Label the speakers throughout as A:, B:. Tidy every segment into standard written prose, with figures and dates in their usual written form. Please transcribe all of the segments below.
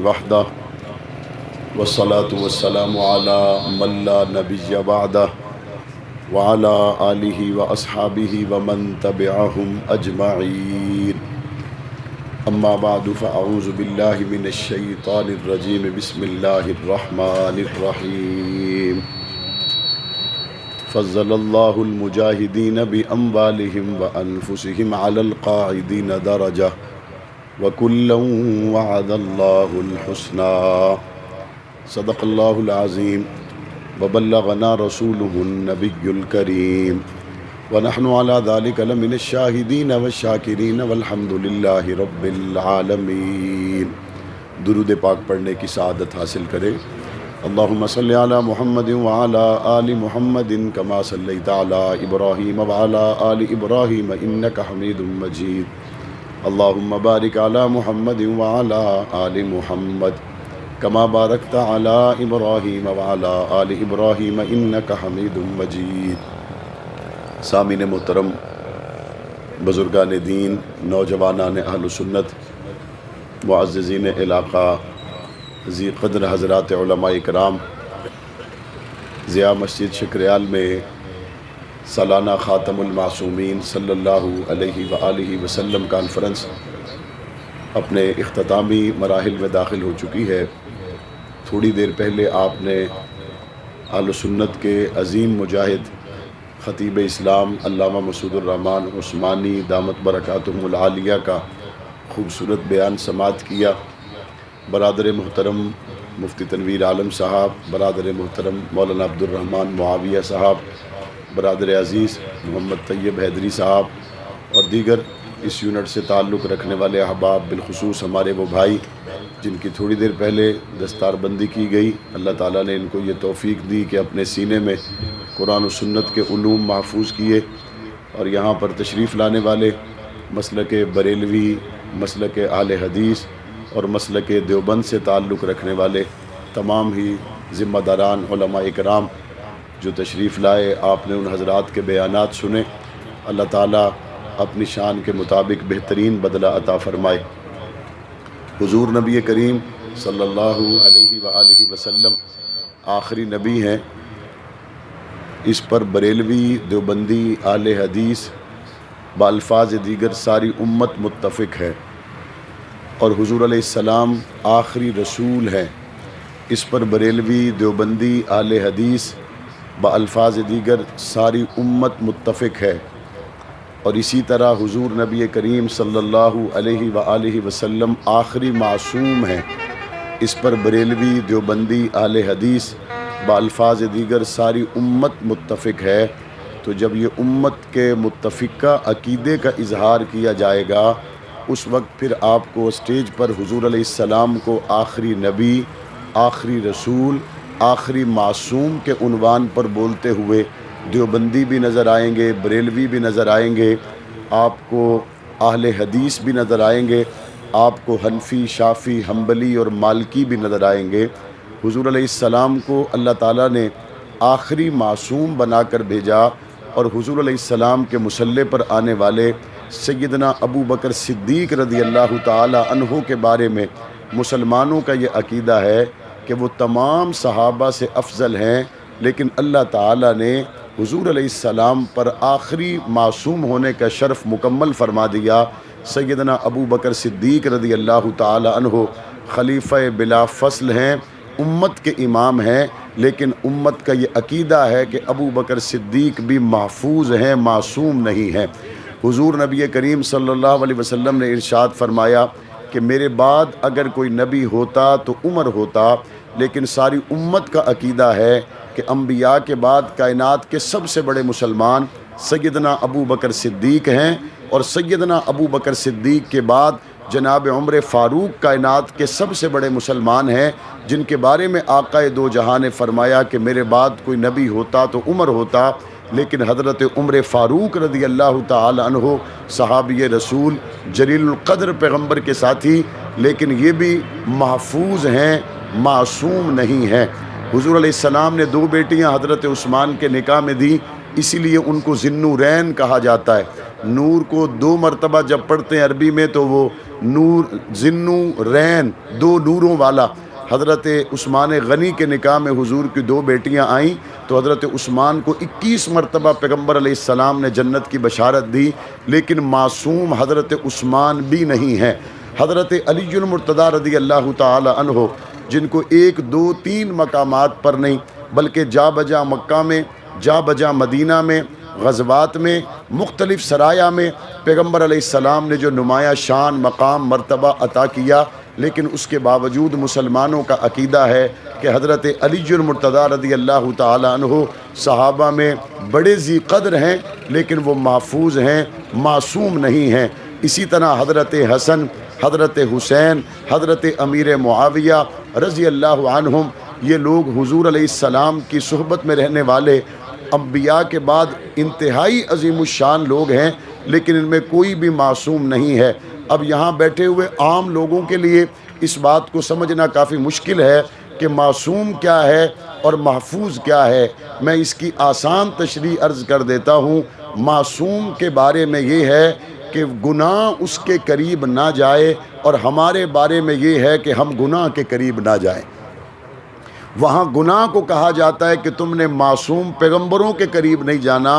A: वहदा वस्सलातु वस्सलामु अला मन ला नबिय्य बअदह व अला आलिहि व अस्हाबिहि व मन तबिअहुम अजमईन। अम्मा बादु फ़अऊज़ु बिल्लाहि मिनश शैतानिर रजीम। बिस्मिल्लाहिर रहमानिर रहीम। फ़ज़्ज़लल्लाहुल मुजाहिदीन बिअम्वालिहिम व अनफुसिहिम अलल क़ाइदीन दरजा व कुल्लन वअदल्लाहुल हुस्ना। सदक़ल्लाहुल अज़ीम व बल्लगना रसूलुहुन नबियुल करीम व नहनु अला ज़ालिका लमिनश शाहिदीन व शाकिरीन वल्हम्दुलिल्लाहि रब्बिल आलमीन। दुरूद पाक पढ़ने की सआदत हासिल करें। अल्लाहुम्मा सल्लि अला मुहम्मदिन व अला आलि मुहम्मदिन कमा सल्लैता अला इब्राहीम व अला आलि इब्राहीम इन्नका हमीदुम मजीद। अल्लाहुम्मा बारिक अला मुहम्मदिन व अला आलि मुहम्मद कमा बारकता अला इब्राहीम व अला आलि इब्राहीम इन्नका हमीदुम मजीद। सामीन मोहतरम, बुज़ुर्गान दीन, नौजवानान अहल सुन्नत, मुअज़्ज़िज़ीन इलाक़ा, ज़ी क़द्र हज़रात उलमाए किराम, ज़िया मस्जिद शकरयाल में सालाना ख़ातमुल मासूमीन सल्लल्लाहु अलैहि व आलिहि वसल्लम कॉन्फ्रेंस अपने इख्तितामी मराहिल में दाखिल हो चुकी है। थोड़ी देर पहले आपने अहल सुन्नत के अज़ीम मुजाहिद ख़तीब इस्लाम अल्लामा मसूदुर रहमान उस्मानी दामत बरकातुहुमुल आलिया का खूबसूरत बयान समाअत किया। बरादर मोहतरम मुफ्ती तनवीर आलम साहब, बरादर मोहतरम मौलाना अब्दुर्रहमान मुआविया साहब, बरादर अज़ीज़ मोहम्मद तैयब हैदरी साहब और दीगर इस यूनिट से ताल्लुक़ रखने वाले अहबाब, बिलखुसूस हमारे वो भाई जिनकी थोड़ी देर पहले दस्तारबंदी की गई। अल्लाह ताला ने इनको ये तौफ़ीक दी कि अपने सीने में कुरान और सुन्नत के उलूम महफूज किए और यहाँ पर तशरीफ़ लाने वाले मसलक बरेलवी, मसलक आले हदीस और मसलक देवबंद से ताल्लुक़ रखने वाले तमाम ही ज़िम्मेदारान उलमाए किराम जो तशरीफ़ लाए, आपने उन हज़रात के बयानात सुने। अल्लाह ताला अपनी शान के मुताबिक बेहतरीन बदला अता फ़रमाए। हुज़ूर नबी करीम सल्लल्लाहु अलैहि व आलिहि वसल्लम आखिरी नबी हैं। इस पर बरेलवी, देवबंदी, आले हदीस बाल्फाज दीगर सारी उम्मत मुत्तफ़िक है और हुज़ूर अलैहिस्सलाम आखिरी रसूल हैं। इस पर बरेलवी, देवबंदी, आले हदीस बाल्फाज दीगर सारी उम्मत मुत्तफ़िक है। और इसी तरह हुज़ूर नबी करीम सल्लल्लाहु अलैहि व आलिहि वसल्लम आखिरी मासूम हैं। इस पर बरेलवी, देवबंदी, आले हदीस बाल्फाज दीगर सारी उम्मत मुत्तफ़िक है। तो जब ये उम्मत के मुत्तफ़िका अक़ीदे का इजहार किया जाएगा, उस वक्त फिर आपको स्टेज पर हुज़ूर अलैहिस्सलाम को आखिरी नबी, आखिरी रसूल, आखिरी मासूम के उन्वान पर बोलते हुए देवबंदी भी नज़र आएंगे, बरेलवी भी नज़र आएंगे, आपको अहले हदीस भी नज़र आएंगे, आपको हनफी, शाफ़ी, हम्बली और मालिकी भी नज़र आएंगे। हुज़ूर अलैहिस्सलाम को अल्लाह ताला ने आखिरी मासूम बनाकर भेजा और हुज़ूर अलैहिस्सलाम के मुसल्ले पर आने वाले सैयदना अबू बकर सिद्दीक़ रज़ियल्लाहु ताला अन्हु के बारे में मुसलमानों का ये अक़ीदा है कि वो तमाम सहाबा से अफजल हैं। लेकिन अल्लाह ताला ने हुज़ूर अलैहिस्सलाम पर आखिरी मासूम होने का शर्फ़ मुकम्मल फ़रमा दिया। सैयदना अबू बकर सिद्दीक़ रज़ियल्लाहु ताला अन्हु खलीफ़ा बिला फ़स्ल हैं, उम्मत के इमाम हैं। लेकिन उम्मत का ये अक़ीदा है कि अबू बकर सिद्दीक़ भी महफूज हैं, मासूम नहीं हैं। हुज़ूर नबी करीम सल्लल्लाहु अलैहि वसल्लम ने इरशाद फ़रमाया कि मेरे बाद अगर कोई नबी होता तो उमर होता, लेकिन सारी उम्मत का अक़ीदा है कि अम्बिया के बाद कायनात के सबसे बड़े मुसलमान सैयदना अबू बकर सिद्दीक़ हैं और सैयदना अबू बकर सिद्दीक़ के बाद जनाब उमर फ़ारूक कायनात के सबसे बड़े मुसलमान हैं, जिनके बारे में आक़ाए दो जहां ने फ़रमाया कि मेरे बाद कोई नबी होता तो उमर होता। लेकिन हज़रत उमर फ़ारूक रज़ियल्लाहु ताला अन्हु सहाबी रसूल, जलीलुल क़द्र पैगम्बर के साथी, लेकिन ये भी महफूज हैं, मासूम नहीं हैं। हुज़ूर अलैहिस्सलाम ने दो बेटियां हज़रत उस्मान के निकाह में दी, इसीलिए उनको ज़िन्नूरैन कहा जाता है। नूर को 2 मरतबा जब पढ़ते हैं अरबी में तो वो नूर जिन्नू रैन 2 नूरों वाला। हज़रत उस्मान गनी के निकाह में हुजूर की 2 बेटियां आईं तो हज़रत उस्मान को 21 मरतबा पैगम्बर अलैहिस्सलाम ने जन्नत की बशारत दी, लेकिन मासूम हज़रत उस्मान भी नहीं हैं। हज़रत अलीउल मुर्तज़ा रज़ी अल्लाह ताला अन्हो जिनको 1, 2, 3 मकामात पर नहीं बल्कि जा बजा मक्का में, जा बजा मदीना में, ग़ज़वात में, मुख्तलिफ़ सराया में पैगम्बर अलैहिस्सलाम ने जो नुमाया शान मकाम मर्तबा अता किया, लेकिन उसके बावजूद मुसलमानों का अक़ीदा है कि हज़रत अलीउल मुर्तज़ा रज़ी अल्लाह ताला अन्हो सहाबा में बड़े ज़ी क़द्र हैं, लेकिन वो महफूज हैं, मासूम नहीं हैं। इसी तरह हज़रत हसन, हज़रत हुसैन, हज़रत अमीर मुआविया रज़ी अल्लाह अन्हुम, ये लोग हुज़ूर अलैहिस्सलाम की सुहबत में रहने वाले अम्बिया के बाद इंतहाई अज़ीमुश्शान लोग हैं, लेकिन इनमें कोई भी मासूम नहीं है। अब यहाँ बैठे हुए आम लोगों के लिए इस बात को समझना काफ़ी मुश्किल है कि मासूम क्या है और महफूज क्या है। मैं इसकी आसान तशरीह अर्ज़ कर देता हूँ। मासूम के बारे में ये है कि गुनाह उसके करीब ना जाए, और हमारे बारे में ये है कि हम गुनाह के करीब ना जाएं। वहाँ गुनाह को कहा जाता है कि तुमने मासूम पैगंबरों के करीब नहीं जाना,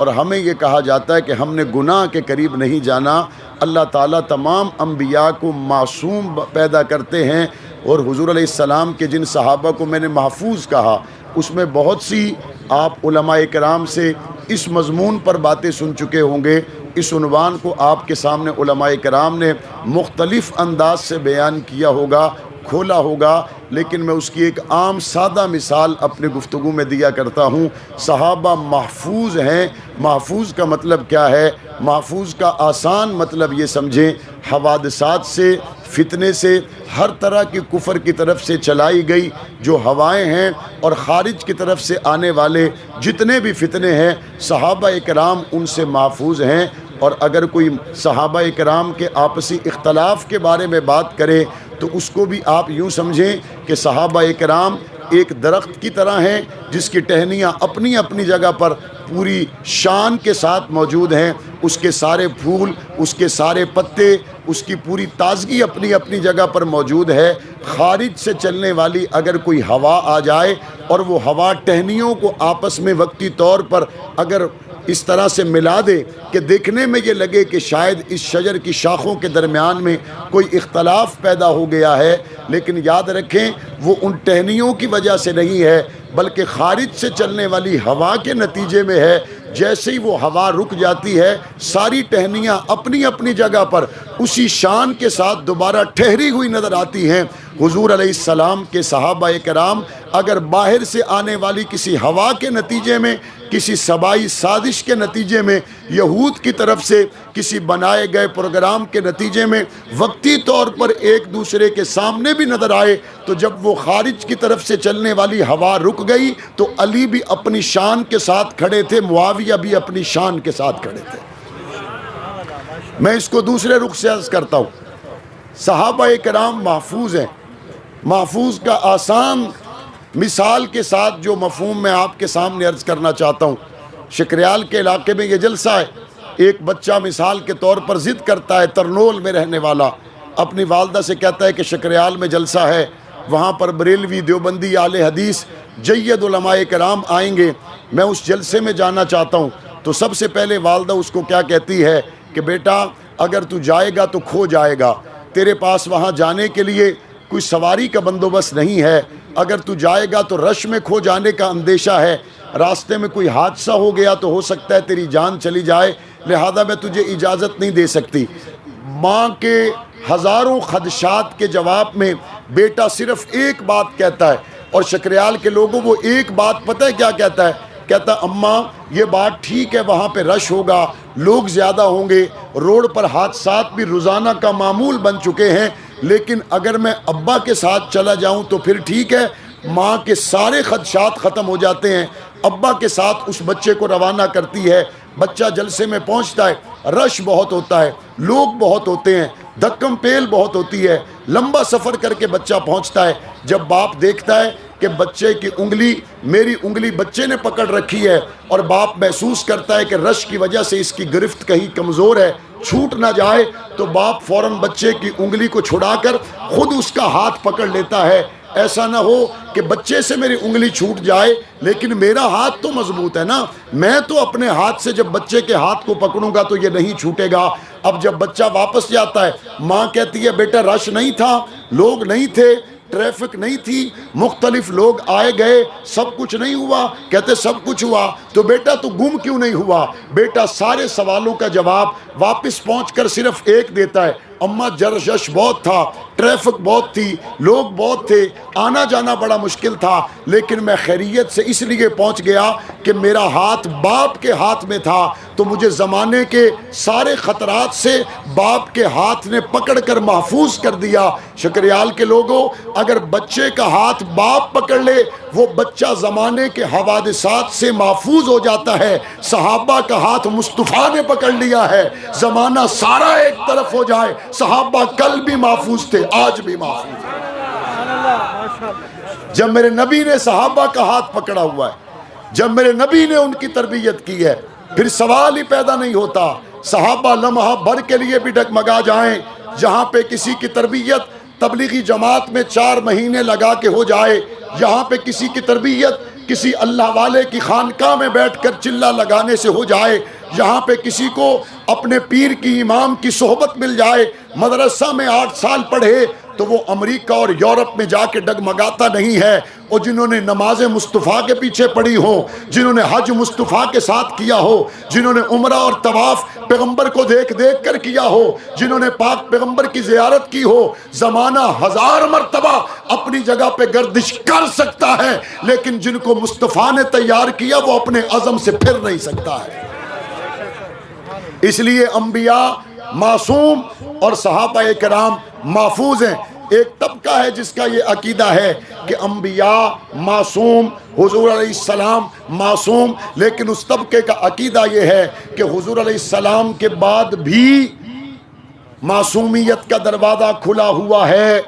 A: और हमें ये कहा जाता है कि हमने गुनाह के करीब नहीं जाना। अल्लाह ताला तमाम अम्बिया को मासूम पैदा करते हैं, और हुज़ूर अलैहिस्सलाम के जिन सहाबा को मैंने महफूज कहा उसमें बहुत सी आप उलमाए किराम से इस मज़मून पर बातें सुन चुके होंगे। इस उन्वान को आपके सामने उलमाए किराम ने मुख्तलिफ़ अंदाज से बयान किया होगा, खोला होगा, लेकिन मैं उसकी एक आम सादा मिसाल अपने गुफ्तगू में दिया करता हूँ। सहाबा महफूज हैं। महफूज का मतलब क्या है? महफूज का आसान मतलब ये समझें, हवादसात से, फितने से, हर तरह की कुफर की तरफ से चलाई गई जो हवाएं हैं और ख़ारिज की तरफ से आने वाले जितने भी फितने हैं, सहाबा इकराम उनसे महफूज हैं। और अगर कोई सहाबा इकराम के आपसी इख्तलाफ के बारे में बात करे तो उसको भी आप यूँ समझें कि सहाबा इकराम एक दरख्त की तरह हैं जिसकी टहनियाँ अपनी अपनी जगह पर पूरी शान के साथ मौजूद हैं। उसके सारे फूल, उसके सारे पत्ते, उसकी पूरी ताज़गी अपनी अपनी जगह पर मौजूद है। ख़ारिज से चलने वाली अगर कोई हवा आ जाए और वो हवा टहनियों को आपस में वक्ती तौर पर अगर इस तरह से मिला दे कि देखने में ये लगे कि शायद इस शजर की शाखों के दरमियान में कोई इख्तलाफ पैदा हो गया है, लेकिन याद रखें वो उन टहनियों की वजह से नहीं है बल्कि ख़ारिज से चलने वाली हवा के नतीजे में है। जैसे ही वो हवा रुक जाती है, सारी टहनियाँ अपनी अपनी जगह पर उसी शान के साथ दोबारा ठहरी हुई नज़र आती हैं। हुज़ूर अलैहिस्सलाम के सहाबा इकराम अगर बाहर से आने वाली किसी हवा के नतीजे में, किसी सबाई साजिश के नतीजे में, यहूद की तरफ से किसी बनाए गए प्रोग्राम के नतीजे में वक्ती तौर पर एक दूसरे के सामने भी नज़र आए, तो जब वो ख़ारिज की तरफ से चलने वाली हवा रुक गई तो अली भी अपनी शान के साथ खड़े थे, मुआविया भी अपनी शान के साथ खड़े थे। मैं इसको दूसरे रुख से अर्ज़ करता हूँ। सहाबा इकराम महफूज हैं। महफूज का आसान मिसाल के साथ जो मफ़हूम मैं आपके सामने अर्ज़ करना चाहता हूँ, शकरियाल के इलाके में ये जलसा है। एक बच्चा मिसाल के तौर पर ज़िद करता है, तरनोल में रहने वाला, अपनी वालदा से कहता है कि शकरियाल में जलसा है, वहाँ पर बरेलवी, देवबंदी, आले हदीस, जय्यद उलमाए किराम आएंगे, मैं उस जलसे में जाना चाहता हूँ। तो सबसे पहले वालदा उसको क्या कहती है कि बेटा अगर तू जाएगा तो खो जाएगा, तेरे पास वहाँ जाने के लिए कोई सवारी का बंदोबस्त नहीं है, अगर तू जाएगा तो रश में खो जाने का अंदेशा है, रास्ते में कोई हादसा हो गया तो हो सकता है तेरी जान चली जाए, लिहाजा मैं तुझे इजाज़त नहीं दे सकती। माँ के हज़ारों खदशात के जवाब में बेटा सिर्फ़ एक बात कहता है, और शकरियाल के लोगों वो एक बात पता है क्या कहता है? कहता अम्मा ये बात ठीक है, वहाँ पे रश होगा, लोग ज़्यादा होंगे, रोड पर हादसात भी रोज़ाना का मामूल बन चुके हैं, लेकिन अगर मैं अब्बा के साथ चला जाऊँ तो फिर ठीक है, माँ के सारे खदशात ख़त्म हो जाते हैं। अब्बा के साथ उस बच्चे को रवाना करती है। बच्चा जलसे में पहुँचता है, रश बहुत होता है, लोग बहुत होते हैं, धक्कम पेल बहुत होती है, लंबा सफ़र करके बच्चा पहुँचता है। जब बाप देखता है कि बच्चे की उंगली, मेरी उंगली बच्चे ने पकड़ रखी है और बाप महसूस करता है कि रश की वजह से इसकी गिरफ्त कहीं कमज़ोर है, छूट ना जाए, तो बाप फ़ौरन बच्चे की उंगली को छुड़ाकर खुद उसका हाथ पकड़ लेता है। ऐसा ना हो कि बच्चे से मेरी उंगली छूट जाए लेकिन मेरा हाथ तो मजबूत है ना, मैं तो अपने हाथ से जब बच्चे के हाथ को पकड़ूंगा तो ये नहीं छूटेगा। अब जब बच्चा वापस जाता है, माँ कहती है बेटा रश नहीं था, लोग नहीं थे, ट्रैफिक नहीं थी, मुख्तलिफ लोग आए गए, सब कुछ नहीं हुआ। कहते सब कुछ हुआ, तो बेटा तो गुम क्यों नहीं हुआ? बेटा सारे सवालों का जवाब वापस पहुंचकर सिर्फ एक देता है, अम्मा जरशश बहुत था, ट्रैफिक बहुत थी, लोग बहुत थे, आना जाना बड़ा मुश्किल था, लेकिन मैं खैरियत से इसलिए पहुंच गया कि मेरा हाथ बाप के हाथ में था, तो मुझे ज़माने के सारे ख़तरात से बाप के हाथ ने पकड़ कर महफूज कर दिया। शुक्रियाल के लोगों, अगर बच्चे का हाथ बाप पकड़ ले, वो बच्चा ज़माने के हवादिसात से महफूज हो जाता है। सहाबा का हाथ मुस्तफ़ा ने पकड़ लिया है, ज़माना सारा एक तरफ हो जाए, सहाबा कल भी महफूज थे, आज भी महफूज है। जब मेरे नबी ने सहाबा का हाथ पकड़ा हुआ है, जब मेरे नबी ने उनकी तरबियत की है, फिर सवाल ही पैदा नहीं होता। सहाबा लम्हा भर के लिए भी डगमगा जाएं, जहाँ पे किसी की तरबियत तबलीगी जमात में 4 महीने लगा के हो जाए, यहाँ पे किसी की तरबियत किसी अल्लाह वाले की खानका में बैठकर चिल्ला लगाने से हो जाए, यहाँ पे किसी को अपने पीर की इमाम की सोहबत मिल जाए, मदरसा में 8 साल पढ़े, तो वो अमेरिका और यूरोप में जाके डगमगाता नहीं है। और जिन्होंने नमाज़ें मुस्तफ़ा के पीछे पढ़ी हो, जिन्होंने हज मुस्तफ़ा के साथ किया हो, जिन्होंने उम्रा और तवाफ़ पैगम्बर को देख देख कर किया हो, जिन्होंने पाक पैगम्बर की ज़ियारत की हो, ज़माना 1000 मरतबा अपनी जगह पे गर्दिश कर सकता है, लेकिन जिनको मुस्तफ़ा ने तैयार किया वो अपने अज़म से फिर नहीं सकता है। इसलिए अंबिया मासूम और सहाबा किराम महफूज हैं। एक तबका है जिसका ये अकीदा है कि अंबिया मासूम, हुजूर अलैहिस्सलाम मासूम, लेकिन उस तबके का अकीदा ये है कि हुजूर अलैहिस्सलाम के बाद भी मासूमियत का दरवाज़ा खुला हुआ है।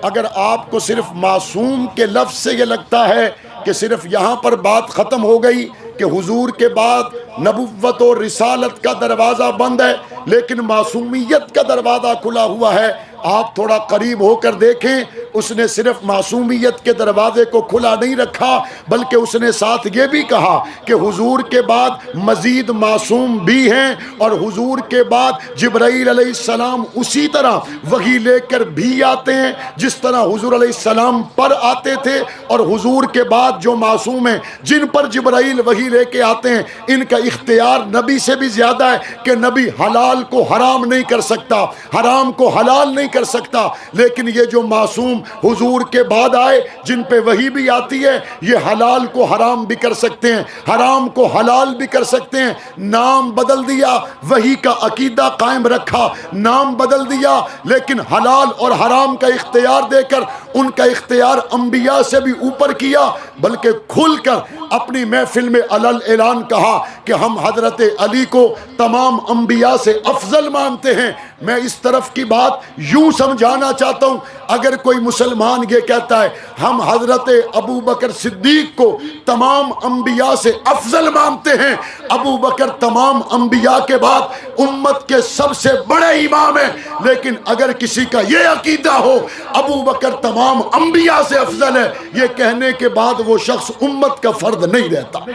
A: अगर आपको सिर्फ मासूम के लफ्ज़ से ये लगता है कि सिर्फ यहाँ पर बात ख़त्म हो गई कि हुजूर के बाद नबुव्वत और रिसालत का दरवाज़ा बंद है, लेकिन मासूमियत का दरवाज़ा खुला हुआ है, आप थोड़ा करीब होकर देखें, उसने सिर्फ मासूमियत के दरवाजे को खुला नहीं रखा, बल्कि उसने साथ ये भी कहा कि हुजूर के बाद मज़ीद मासूम भी हैं और हुजूर के बाद जिब्राईल अलैहिस्सलाम उसी तरह वही लेकर भी आते हैं जिस तरह हुजूर अलैहिस्सलाम पर आते थे। और हुजूर के बाद जो मासूम हैं जिन पर जिब्राईल वही लेके आते हैं, इनका इख्तियार नबी से भी ज़्यादा है कि नबी हलाल को हराम नहीं कर सकता, हराम को हलाल नहीं कर सकता, लेकिन ये जो मासूम हुजूर के बाद आए जिन पे वही भी आती है, ये हलाल को हराम भी कर सकते हैं, हराम को हलाल भी कर सकते हैं। नाम बदल दिया, वही का अकीदा कायम रखा, नाम बदल दिया, लेकिन हलाल और हराम का इख्तियार देकर उनका इख्तियार अंबिया से भी ऊपर किया, बल्कि खुलकर अपनी महफिल में अलल ऐलान कहा कि हम हजरत अली को तमाम अंबिया से अफजल मानते हैं। मैं इस तरफ की बात यूं समझाना चाहता हूं, अगर कोई मुसलमान ये कहता है हम हजरत अबू बकर सिद्दीक को तमाम अंबिया से अफजल मानते हैं, अबू बकर तमाम अंबिया के बाद उम्मत के सबसे बड़े इमाम हैं, लेकिन अगर किसी का ये अकीदा हो अबू बकर तमाम अंबिया से अफजल है, ये कहने के बाद वो शख्स उम्मत का फर्द नहीं रहता।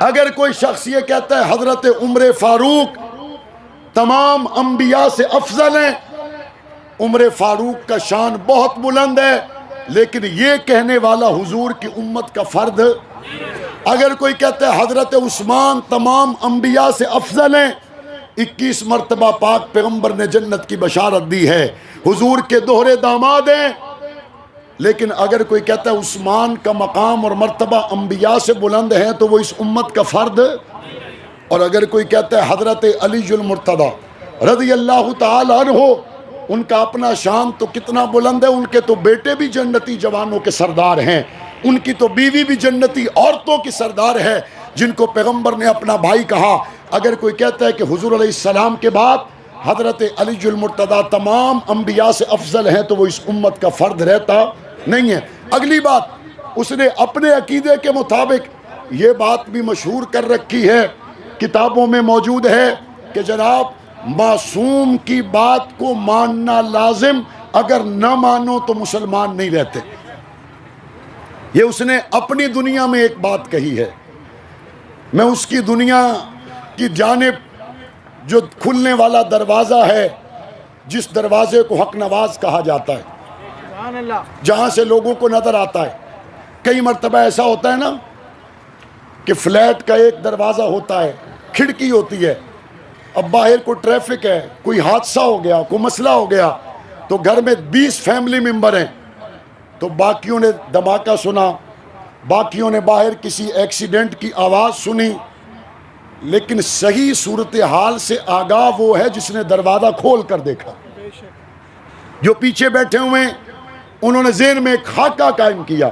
A: अगर कोई शख्स ये कहता है हजरत उमर फारूक तमाम अंबिया से अफजल हैं, उमर फारूक का शान बहुत बुलंद है, लेकिन ये कहने वाला हुजूर की उम्मत का फर्द। अगर कोई कहता है हजरत उस्मान तमाम अंबिया से अफजल हैं, 21 मरतबा पाक पैगम्बर ने जन्नत की बशारत दी है, हुजूर के दोहरे दामाद हैं, लेकिन अगर कोई कहता है उस्मान का मकाम और मर्तबा अंबिया से बुलंद है तो वो इस उम्मत का फर्द। और अगर कोई कहता है हजरत अलीजुल मुर्तदा रज़ी अल्लाह ताला अन्हु, उनका अपना शान तो कितना बुलंद है, उनके तो बेटे भी जन्नती जवानों के सरदार हैं, उनकी तो बीवी भी जन्नती औरतों की सरदार है, जिनको पैगम्बर ने अपना भाई कहा। अगर कोई कहता है कि हुजूर अलैहिस्सलाम के बाद हजरत अलीजुल मुर्तदा तमाम अंबिया से अफजल हैं, तो वो इस उम्मत का फर्द रहता। नहीं है। अगली बात, उसने अपने अकीदे के मुताबिक ये बात भी मशहूर कर रखी है, किताबों में मौजूद है कि जनाब मासूम की बात को मानना लाजिम, अगर न मानो तो मुसलमान नहीं रहते। ये उसने अपनी दुनिया में एक बात कही है। मैं उसकी दुनिया की जानिब जो खुलने वाला दरवाज़ा है, जिस दरवाजे को हक नवाज कहा जाता है, जहाँ से लोगों को नज़र आता है, कई मरतबा ऐसा होता है ना कि फ्लैट का एक दरवाज़ा होता है, खिड़की होती है, अब बाहर कोई ट्रैफिक है, कोई हादसा हो गया, कोई मसला हो गया, तो घर में 20 फैमिली मेंबर हैं, तो बाकियों ने धमाका सुना, बाकियों ने बाहर किसी एक्सीडेंट की आवाज़ सुनी, लेकिन सही सूरत हाल से आगाह वो है जिसने दरवाज़ा खोल कर देखा। जो पीछे बैठे हुए हैं उन्होंने ज़हन में एक खाका कायम किया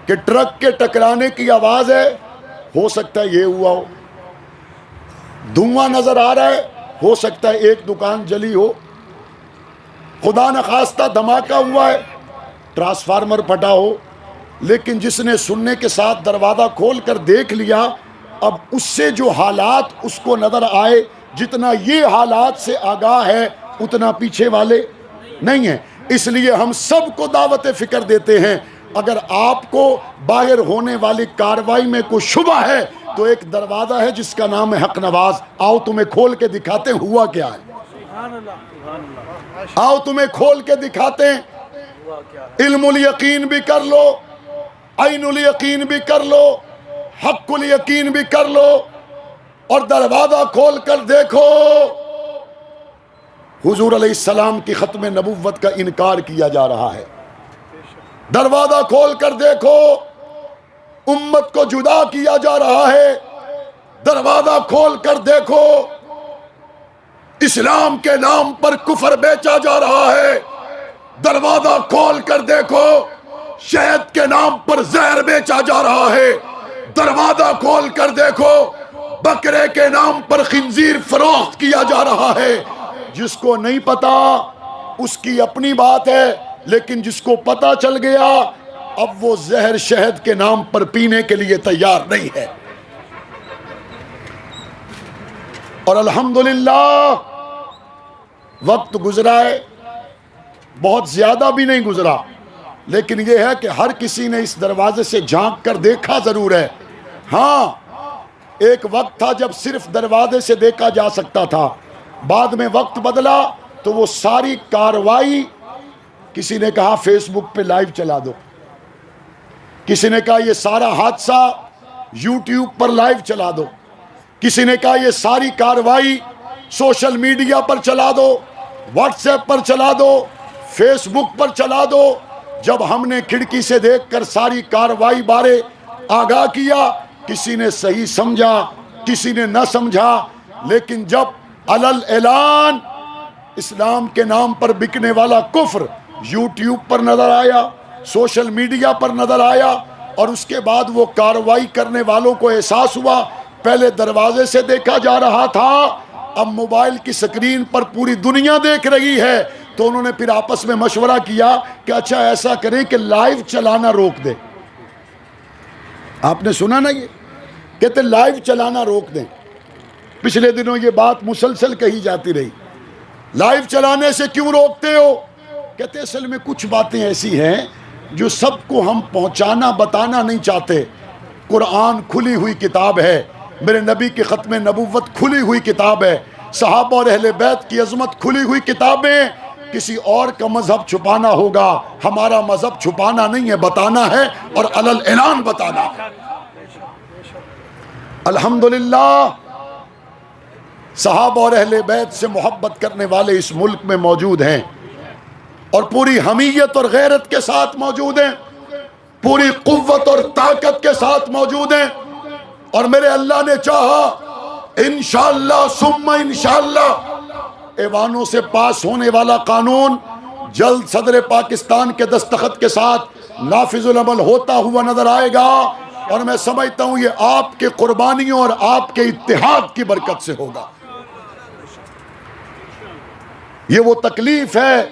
A: कि ट्रक के टकराने की आवाज़ है, हो सकता है ये हुआ हो, धुआं नज़र आ रहा है, हो सकता है एक दुकान जली हो, खुदा न खास्ता धमाका हुआ है, ट्रांसफार्मर फटा हो। लेकिन जिसने सुनने के साथ दरवाज़ा खोल कर देख लिया, अब उससे जो हालात उसको नज़र आए, जितना ये हालात से आगाह है उतना पीछे वाले नहीं है। इसलिए हम सबको दावत फ़िक्र देते हैं, अगर आपको बाहर होने वाली कार्रवाई में कोई शुबा है तो एक दरवाज़ा है जिसका नाम है हक नवाज। आओ तुम्हें खोल के दिखाते हैं हुआ क्या है, आओ तुम्हें खोल के दिखाते हैं। इल्मुल यकीन भी कर लो, ऐनुल यकीन भी कर लो, हक़्क़ुल यकीन भी कर लो, और दरवाज़ा खोल कर देखो हुजूर अलैहिस्सलाम की ख़त्म नबुव्वत का इनकार किया जा रहा है। दरवाज़ा खोल कर देखो उम्मत को जुदा किया जा रहा है। दरवाज़ा खोल कर देखो इस्लाम के नाम पर कुफर बेचा जा रहा है। दरवाज़ा खोल कर देखो शहद के नाम पर जहर बेचा जा रहा है। दरवाज़ा खोल कर देखो बकरे के नाम पर खिंजीर फरोख्त किया जा रहा है। जिसको नहीं पता उसकी अपनी बात है, लेकिन जिसको पता चल गया अब वो जहर शहद के नाम पर पीने के लिए तैयार नहीं है। और अल्हम्दुलिल्लाह वक्त गुजरा है, बहुत ज्यादा भी नहीं गुजरा, लेकिन यह है कि हर किसी ने इस दरवाजे से झांक कर देखा जरूर है। हाँ, एक वक्त था जब सिर्फ दरवाजे से देखा जा सकता था, बाद में वक्त बदला तो वो सारी कार्रवाई, किसी ने कहा फेसबुक पे लाइव चला दो, किसी ने कहा ये सारा हादसा यूट्यूब पर लाइव चला दो, किसी ने कहा ये सारी कार्रवाई सोशल मीडिया पर चला दो, व्हाट्सएप पर चला दो, फेसबुक पर चला दो। जब हमने खिड़की से देखकर सारी कार्रवाई बारे आगाह किया, किसी ने सही समझा, किसी ने न समझा, लेकिन जब अलल ऐलान इस्लाम के नाम पर बिकने वाला कुफ्र यूट्यूब पर नजर आया, सोशल मीडिया पर नजर आया, और उसके बाद वो कार्रवाई करने वालों को एहसास हुआ पहले दरवाजे से देखा जा रहा था, अब मोबाइल की स्क्रीन पर पूरी दुनिया देख रही है, तो उन्होंने फिर आपस में मशवरा किया कि अच्छा ऐसा करें कि लाइव चलाना रोक दें। आपने सुना ना, ये कहते लाइव चलाना रोक दें। पिछले दिनों ये बात मुसलसल कही जाती रही, लाइव चलाने से क्यों रोकते हो? कहते असल में कुछ बातें ऐसी हैं जो सबको हम पहुंचाना बताना नहीं चाहते। कुरान खुली हुई किताब है, मेरे नबी की ख़त्म नबुव्वत खुली हुई किताब है, सहाबा और अहले बैत की अज़मत खुली हुई किताबें। किसी और का मजहब छुपाना होगा, हमारा मजहब छुपाना नहीं है, बताना है और अलल ऐलान बताना है। अल्हम्दुलिल्लाह सहाबा और अहले बैत से मोहब्बत करने वाले इस मुल्क में मौजूद हैं और पूरी हमीयत और गैरत के साथ मौजूद हैं, पूरी कुव्वत और ताकत के साथ मौजूद हैं। और मेरे अल्लाह ने चाहा इंशाअल्लाह सुम्मा इंशाअल्लाह ऐवानों से पास होने वाला कानून जल्द सदर पाकिस्तान के दस्तखत के साथ नाफिजुल अमल होता हुआ नजर आएगा। और मैं समझता हूँ ये आपके कुर्बानियों और आपके इत्तेहाद की बरकत से होगा। ये वो तकलीफ है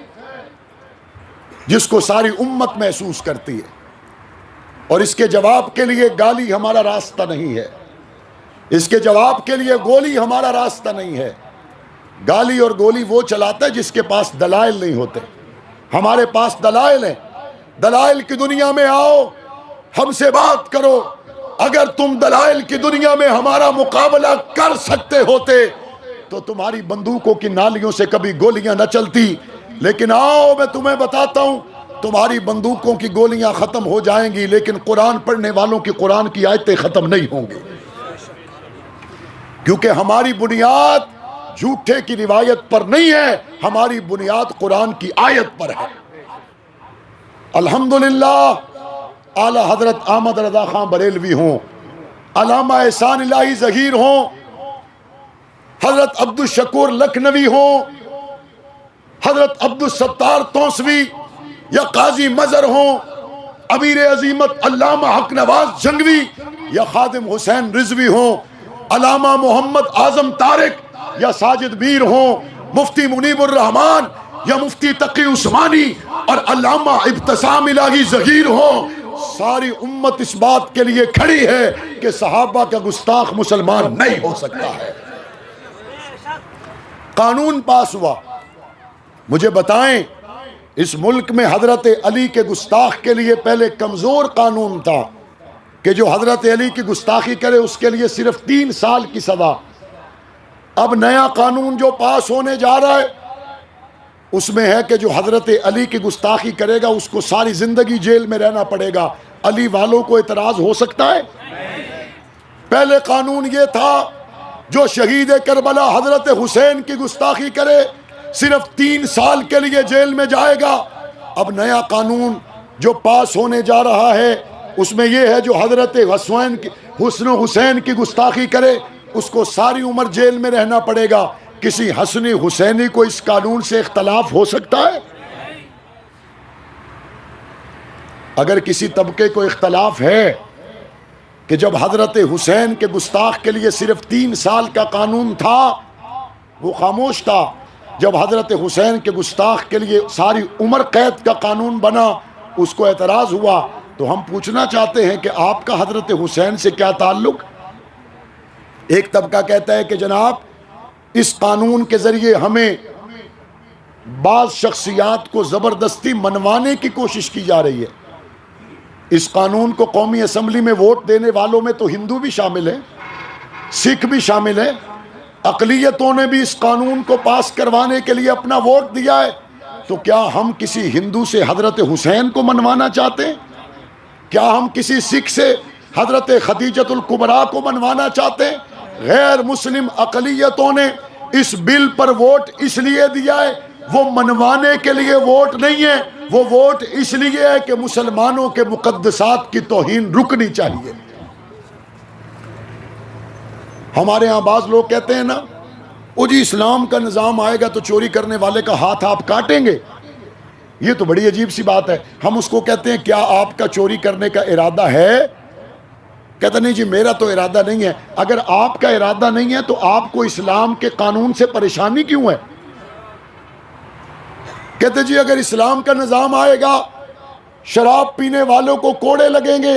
A: जिसको सारी उम्मत महसूस करती है। और इसके जवाब के लिए गाली हमारा रास्ता नहीं है, इसके जवाब के लिए गोली हमारा रास्ता नहीं है। गाली और गोली वो चलाता है जिसके पास दलाइल नहीं होते। हमारे पास दलाइल हैं। दलाइल की दुनिया में आओ, हमसे बात करो। अगर तुम दलाइल की दुनिया में हमारा मुकाबला कर सकते होते तो तुम्हारी बंदूकों की नालियों से कभी गोलियां न चलती। लेकिन आओ, मैं तुम्हें बताता हूं, तुम्हारी बंदूकों की गोलियां खत्म हो जाएंगी, लेकिन कुरान पढ़ने वालों की कुरान की आयतें खत्म नहीं होंगी। क्योंकि हमारी बुनियाद झूठे की रिवायत पर नहीं है, हमारी बुनियाद कुरान की आयत पर है। अल्हम्दुलिल्लाह, आला हजरत अहमद रजा खां बरेलवी हों, अल्लामा एहसान इलाही ज़हीर हों, हजरत अब्दुल शकूर लखनवी हों, हजरत अब्दुल सत्तार तौसवी या काजी मजर हों, अमीर अजीमत अल्लामा हक नवाज जंगवी या खादिम हुसैन रिजवी हों, अल्लामा मोहम्मद आजम तारिक या साजिद मीर हों, मुफ्ती मुनीबुर रहमान या मुफ्ती तकी उस्मानी और अल्लामा इब्तिसाम इलाही ज़हीर हों, सारी उम्मत इस बात के लिए खड़ी है कि सहाबा का गुस्ताख मुसलमान नहीं हो सकता है। कानून पास हुआ, मुझे बताएं, इस मुल्क में हजरत अली के गुस्ताख के लिए पहले कमजोर कानून था कि जो हजरत अली की गुस्ताखी करे उसके लिए सिर्फ 3 साल की सजा। अब नया कानून जो पास होने जा रहा है उसमें है कि जो हजरत अली की गुस्ताखी करेगा उसको सारी जिंदगी जेल में रहना पड़ेगा। अली वालों को एतराज हो सकता है? पहले कानून ये था जो शहीद करबला हजरत हुसैन की गुस्ताखी करे सिर्फ 3 साल के लिए जेल में जाएगा। अब नया कानून जो पास होने जा रहा है उसमें यह है जो हजरत हुसैन की गुस्ताखी करे उसको सारी उम्र जेल में रहना पड़ेगा। किसी हसनी हुसैनी को इस कानून से इख्तलाफ हो सकता है? अगर किसी तबके को इख्तलाफ है कि जब हजरत हुसैन के गुस्ताख के लिए सिर्फ 3 साल का कानून था वो खामोश था, जब हजरत हुसैन के गुस्ताख के लिए सारी उम्र कैद का कानून बना उसको एतराज़ हुआ, तो हम पूछना चाहते हैं कि आपका हजरत हुसैन से क्या ताल्लुक? एक तबका कहता है कि जनाब इस कानून के ज़रिए हमें बाज़ शख्सियात को ज़बरदस्ती मनवाने की कोशिश की जा रही है। इस कानून को कौमी असम्बली में वोट देने वालों में तो हिंदू भी शामिल है, सिख भी शामिल है, अक़लियतों ने भी इस कानून को पास करवाने के लिए अपना वोट दिया है। तो क्या हम किसी हिंदू से हजरत हुसैन को मनवाना चाहते हैं? क्या हम किसी सिख से हजरत खदीजतुल कुबरा को मनवाना चाहते हैं? गैर मुस्लिम अक़लियतों ने इस बिल पर वोट इसलिए दिया है, वो मनवाने के लिए वोट नहीं है, वो वोट इसलिए है कि मुसलमानों के मुक़द्दसात की तौहीन रुकनी चाहिए। हमारे यहाँ बाज़ लोग कहते हैं ना, वो जी इस्लाम का निज़ाम आएगा तो चोरी करने वाले का हाथ आप काटेंगे। ये तो बड़ी अजीब सी बात है। हम उसको कहते हैं क्या आपका चोरी करने का इरादा है? कहता नहीं जी मेरा तो इरादा नहीं है। अगर आपका इरादा नहीं है तो आपको इस्लाम के कानून से परेशानी क्यों है? कहते जी अगर इस्लाम का निज़ाम आएगा शराब पीने वालों को कोड़े लगेंगे,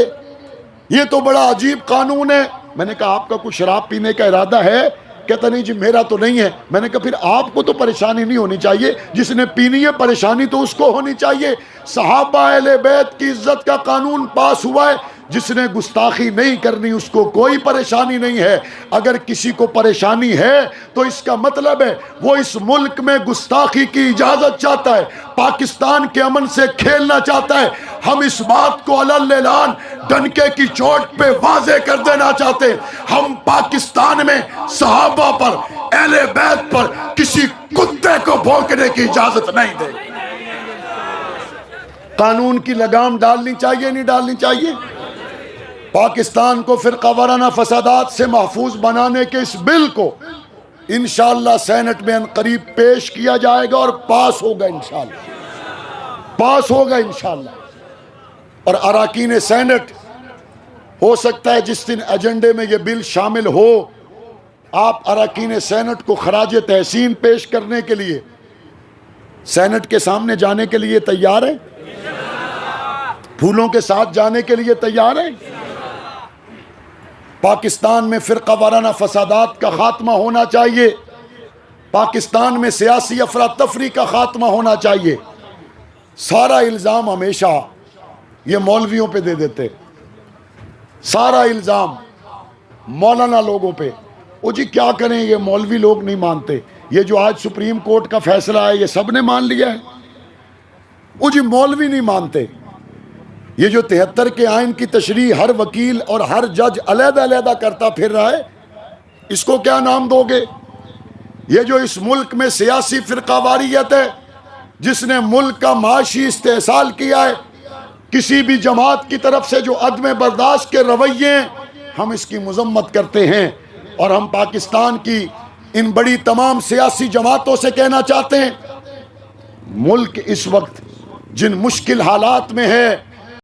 A: ये तो बड़ा अजीब कानून है। मैंने कहा आपका कुछ शराब पीने का इरादा है? कहता नहीं जी मेरा तो नहीं है। मैंने कहा फिर आपको तो परेशानी नहीं होनी चाहिए, जिसने पीनी है परेशानी तो उसको होनी चाहिए। सहाबा अहले बैत की इज्जत का कानून पास हुआ है, जिसने गुस्ताखी नहीं करनी उसको कोई परेशानी नहीं है। अगर किसी को परेशानी है तो इसका मतलब है वो इस मुल्क में गुस्ताखी की इजाज़त चाहता है, पाकिस्तान के अमन से खेलना चाहता है। हम इस बात को अलल-ऐलान डंके की चोट पे वाज़े कर देना चाहते हैं, हम पाकिस्तान में सहाबा पर, अहले बैत पर किसी कुत्ते को भौंकने की इजाज़त नहीं देंगे। कानून की लगाम डालनी चाहिए नहीं डालनी चाहिए? पाकिस्तान को फिरका वाराना फसादात से महफूज बनाने के इस बिल को इंशाअल्लाह सेनेट में अनकरीब पेश किया जाएगा और पास होगा इंशाअल्लाह, पास होगा इंशाअल्लाह। और अराकीन सेनेट हो सकता है जिस दिन एजेंडे में ये बिल शामिल हो, आप अराकीन सेनेट को खराज तहसीन पेश करने के लिए सेनेट के सामने जाने के लिए तैयार हैं? फूलों के साथ जाने के लिए तैयार हैं? पाकिस्तान में फ़िरक़ा वाराना फसादात का ख़ात्मा होना चाहिए। पाकिस्तान में सियासी अफरा तफरी का ख़ात्मा होना चाहिए। सारा इल्ज़ाम हमेशा ये मौलवियों पे दे देते, सारा इल्ज़ाम मौलाना लोगों पे। वो जी क्या करें, ये मौलवी लोग नहीं मानते। ये जो आज सुप्रीम कोर्ट का फैसला है ये सब ने मान लिया है। वो जी मौलवी नहीं मानते। ये जो 73 के आइन की तशरीह हर वकील और हर जज अलग-अलग करता फिर रहा है, इसको क्या नाम दोगे? ये जो इस मुल्क में सियासी फ़िरक़ावारियत है, जिसने मुल्क का माशी इस्तेहसाल किया है, किसी भी जमात की तरफ से जो अदम बर्दाश्त के रवैये हैं, हम इसकी मज़म्मत करते हैं। और हम पाकिस्तान की इन बड़ी तमाम सियासी जमातों से कहना चाहते हैं, मुल्क इस वक्त जिन मुश्किल हालात में है,